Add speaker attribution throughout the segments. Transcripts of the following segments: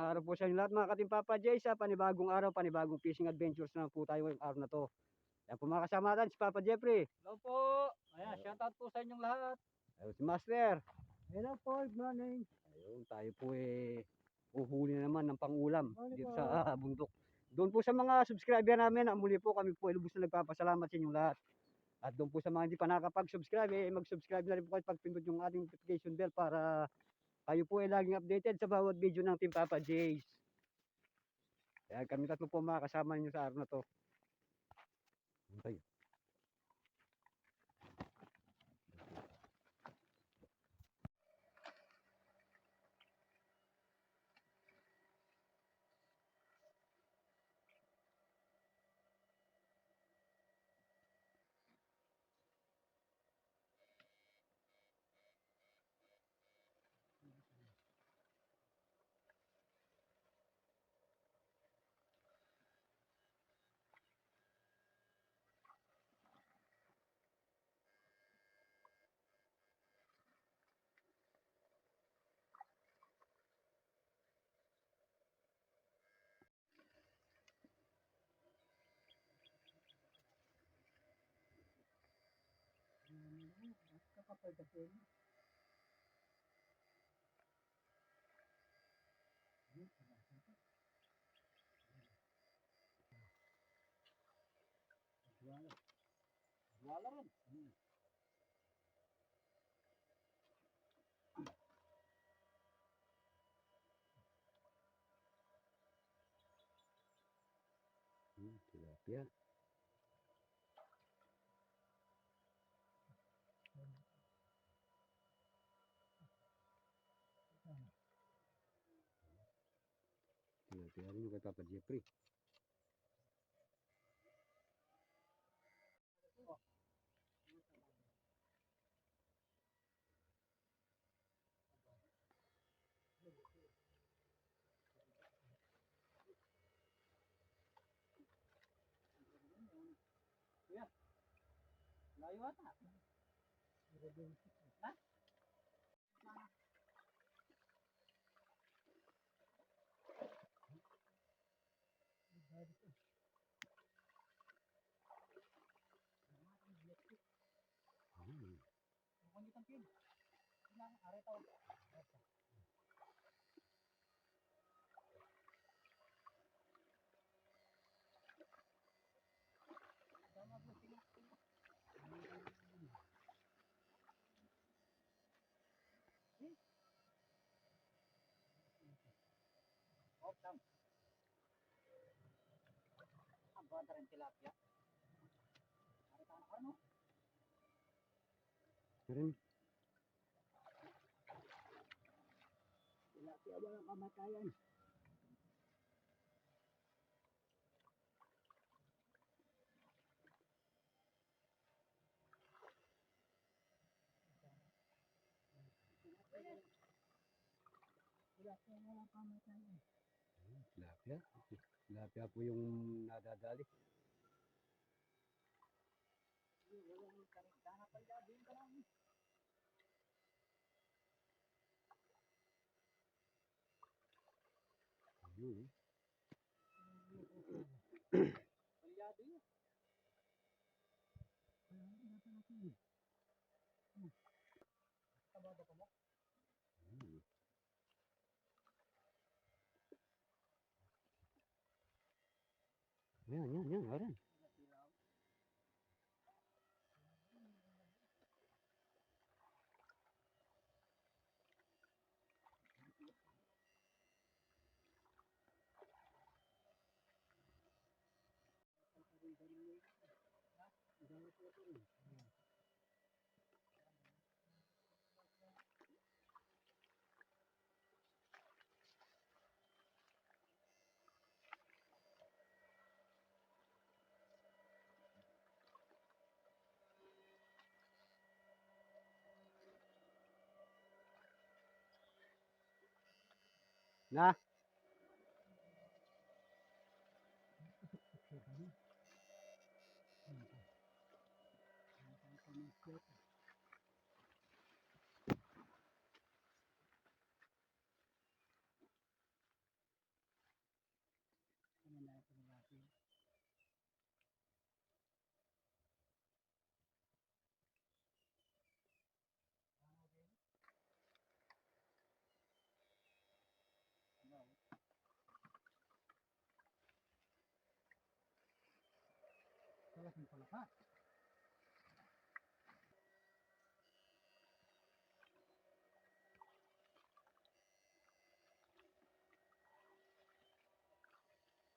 Speaker 1: Magandang araw po sa inyo lahat mga katimpapa Jay, sa panibagong araw, panibagong fishing adventures na po tayo ngayong araw na to. Yan po mga kasama natin, si Papa Jeffrey.
Speaker 2: Hello po. Ayan, shoutout po sa inyong lahat.
Speaker 1: Ayun, si Master.
Speaker 2: Hello po, good morning.
Speaker 1: Ayun, tayo po uhuli na naman ng pangulam
Speaker 2: Morning
Speaker 1: dito
Speaker 2: po.
Speaker 1: sa bundok. Doon po sa mga subscriber namin, muli po kami po lubos na nagpapasalamat sa inyong lahat. At doon po sa mga hindi pa nakapag-subscribe, mag-subscribe na rin po kayo pagpindot yung ating notification bell para kayo po ay laging updated sa bawat video ng Team Papa Jays. Kaya kami tatlo po mga kasama ninyo sa araw na to. Okay.
Speaker 2: Wala rin.
Speaker 1: Tilapia. Tilapia rin yung kay Papa Jeffrey.
Speaker 2: Layo ata. Ha? Mukhang kitang kid. Ilang areta. Oh, tam. Ang bata rin tilapia. Areta na ano?
Speaker 1: Rin.
Speaker 2: Tilapia walang kamatayan. Tilapia walang kamatayan.
Speaker 1: Tilapia. Tilapia po yung nadadali.
Speaker 2: Walang karita na pala din ka lang.
Speaker 1: Yun.
Speaker 2: Palyado yun. Tabado ko mo?
Speaker 1: Yan, aran. Na.
Speaker 2: klaseng palaka.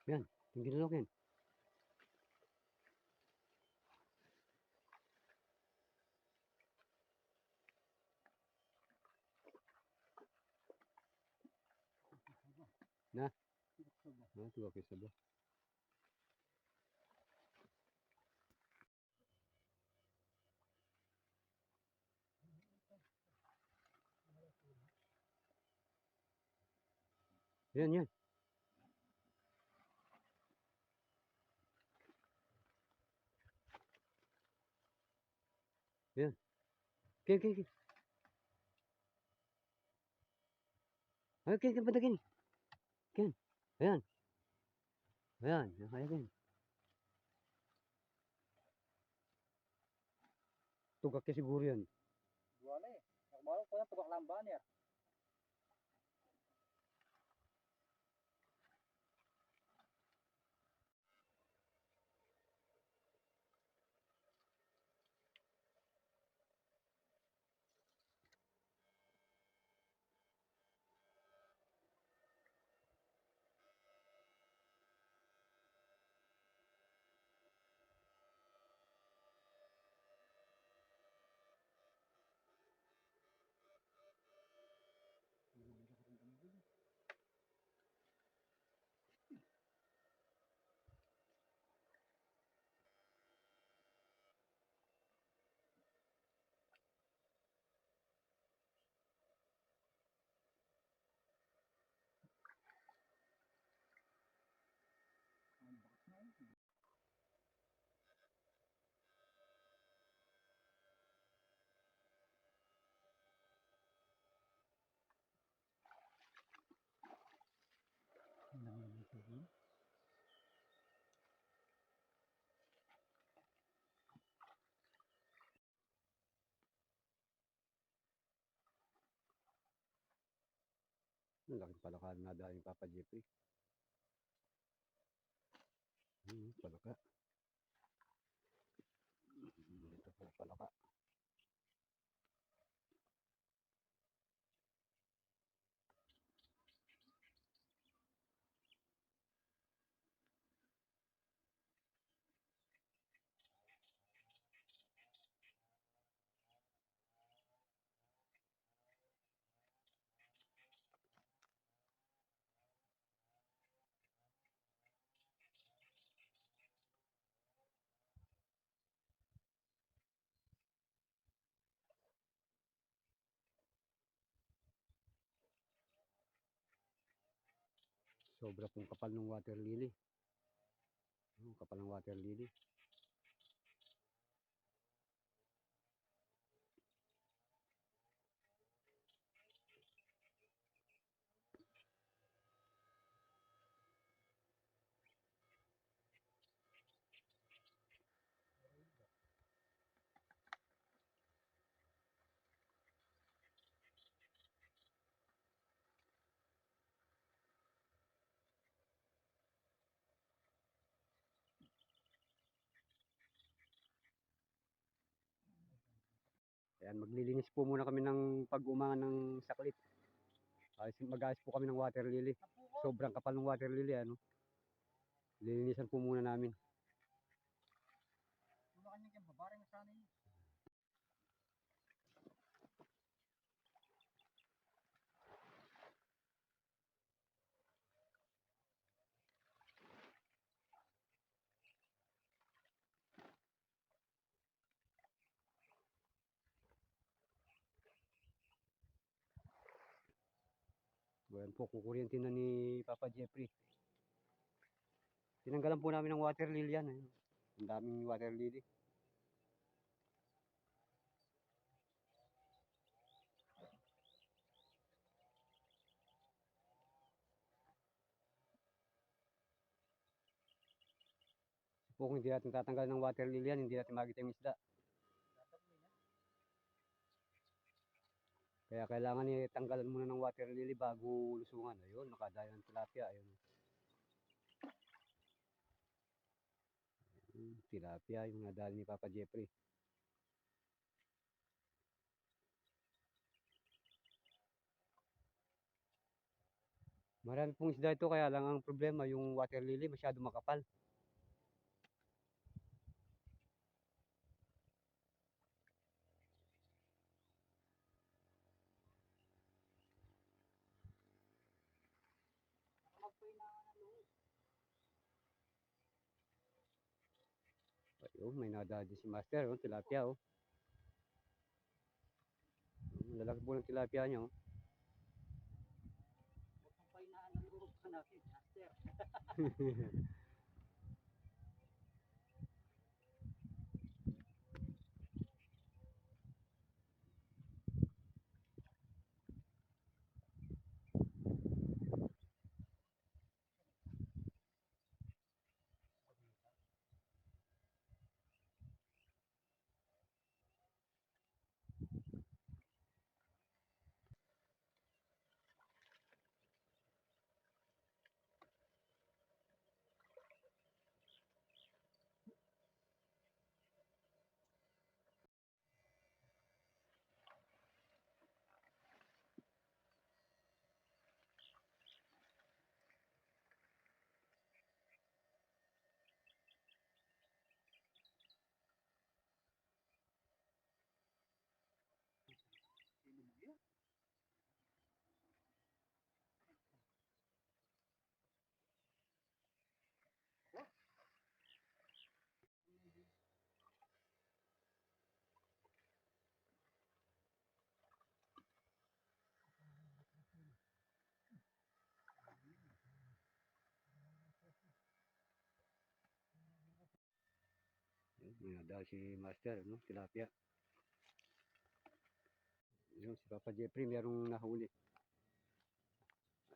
Speaker 1: Yan, yung ginulokin. Na? Ah, tuwa kayo sa ba? Yan, yan. Yan. Ken, ken, ken. Ay, ken, ken, patakin. Ken. Ayan. Ayan, kaya ken. Tugak ka siguro yan.
Speaker 2: Wala eh. Nakabalo ko na tubak lamban ya.
Speaker 1: Ang laking palaka na dahil yung Papa Jeffrey. Palaka. Ito pala palaka. Sobra pong kapal ng water lily. Kapal ng water lily. Ayan, maglilinis po muna kami ng pag-umangan ng saklit. Mag-ayos po kami ng water lily. Sobrang kapal ng water lily, ano. Lilinisan po muna namin.
Speaker 2: Ano kanya kaya babaring sana yun.
Speaker 1: Ayan po, kukuryente na ni Papa Jeffrey. Tinanggalan po namin ng water lily yan. Ayun. Ang daming water lily. Po kung hindi natin tatanggal ng water lily yan, hindi natin makita yung isda. Kaya kailangan tanggalan muna ng water lily bago lusungan. Ayun, nakadaya ng tilapia. Ayun. Tilapia yung nadali ni Papa Jeffrey. Marami pong isda ito, kaya lang ang problema yung water lily masyado makapal. Ayun, may nadali si Master, oh, tilapia, oh. Lalaki po ng tilapia niya, oh.
Speaker 2: Pahinaan ng loob pa natin, master.
Speaker 1: Ayun, may nadali si Master, no? Tilapia. Ayun, si Papa Jeffrey merong nahuli.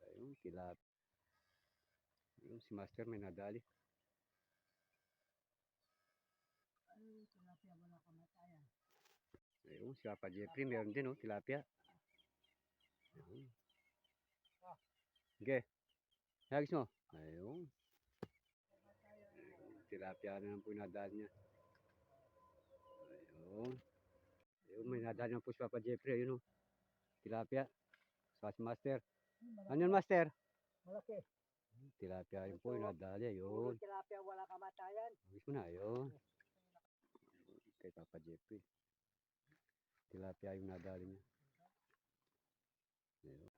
Speaker 1: Ayun, tilapia. Ayun, si Master may nadali.
Speaker 2: Tilapia wala kamatayan.
Speaker 1: Ayun, si Papa Jeffrey meron din, oh, tilapia. Ayun. Okay. Hagis mo. Ayun. Tilapia na lang po yung nadali niya. Ayun. Ayun, may nadali na po si Papa Jeffrey. Ayun, oh. Tilapia. Sa si Master. Ano yun, Master?
Speaker 2: Malaki.
Speaker 1: Tilapia yun po yung nadali. Ayun.
Speaker 2: Tilapia wala kamatayan.
Speaker 1: Hagis mo na. Ayun. Kay Papa Jeffrey. Tilapia yung nadali niya.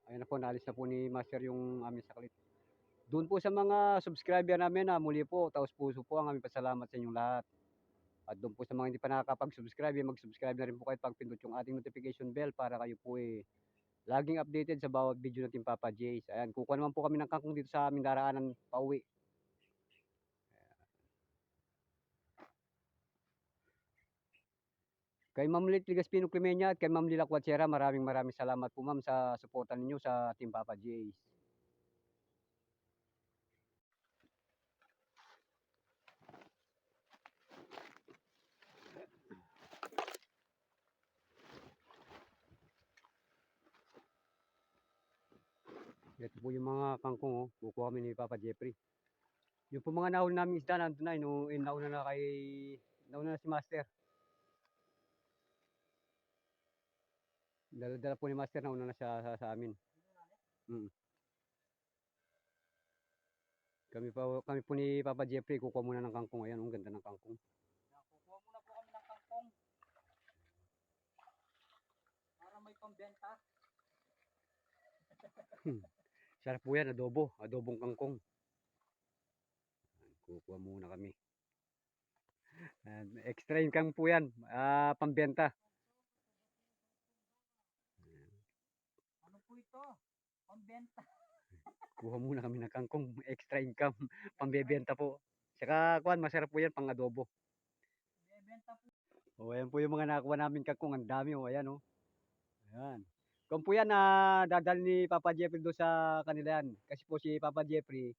Speaker 1: Ayun na po, naalis na po ni Master yung aming saklit. Doon po sa mga subscriber namin, muli po, taos puso po ang aming pasalamat sa inyong lahat. At doon po sa mga hindi pa nakakapag-subscribe, mag-subscribe na rin po kayo, pagpindot yung ating notification bell para kayo po laging updated sa bawat video natin Papa Jays. Ayan, kukuha naman po kami ng kangkong dito sa aming daraanan pauwi. Kay Ma'am Lit Ligaspino Clemenya at kay Ma'am Lila Quatsera, maraming salamat po ma'am sa suporta ninyo sa Team Papa Jays. Ito po yung mga kangkong, oh. Kukuha kami ni Papa Jeffrey. Yung po mga nahuli namin isda, nandun na, nauna na si Master. Dala po ni Master, nauna na siya sa amin. Kami po ni Papa Jeffrey, kukuha muna ng kangkong. Ayan, ang ganda ng kangkong.
Speaker 2: Kukuha muna po kami ng kangkong. Para may pambenta.
Speaker 1: Sarap po yan, adobo. Adobong kangkong. Kukuha muna kami. Extra income po yan, pambenta.
Speaker 2: Ano po ito? Pambenta.
Speaker 1: Kuha muna kami ng kangkong, extra income, pambebenta po. Saka kuan, masarap po yan, pang adobo.
Speaker 2: Bebenta po.
Speaker 1: O, ayan po yung mga nakuha namin kangkong, ang dami, o, ayan, o. Ayan. Kung po yan, dadal ni Papa Jeffrey doon sa kanila yan. Kasi po si Papa Jeffrey,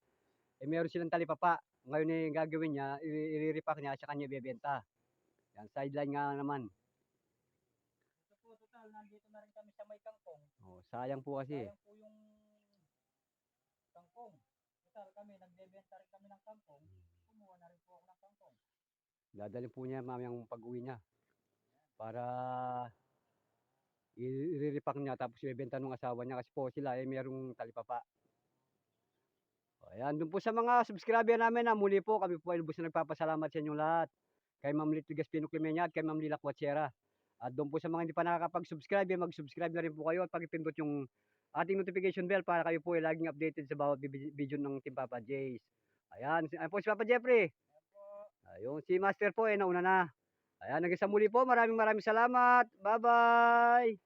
Speaker 1: meron silang talipapa. Ngayon gagawin niya, i-repack niya, sa kanya ibebenta. Yan, sideline nga naman.
Speaker 2: Ito po, total, nandito na rin kami sa may kangkong.
Speaker 1: O, sayang po kasi.
Speaker 2: Sayang po yung kangkong. Total kami, nagbebenta rin kami ng kangkong. Kumuha na rin po ako ng kangkong.
Speaker 1: Dadalhin po niya mamayang pag-uwi niya para i-re-repack niya tapos ibebenta ng asawa niya kasi po sila ay merong talipapa. Ayan, doon po sa mga subscriber namin na muli po kami po ay lubos na nagpapasalamat sa inyong lahat. Kay Ma'am Little Gaspino Clemenya at kay Ma'am Lila Quatsera. At doon po sa mga hindi pa nakakapag-subscribe, mag-subscribe na rin po kayo at pag-ipindot yung ating notification bell para kayo po ay laging updated sa bawat video ng Team Papa Jays. Ayan, ayan po si Papa Jeffrey. Ayun, si Master po ay nauna na. Ayan, hanggang sa muli po, maraming salamat. Bye-bye!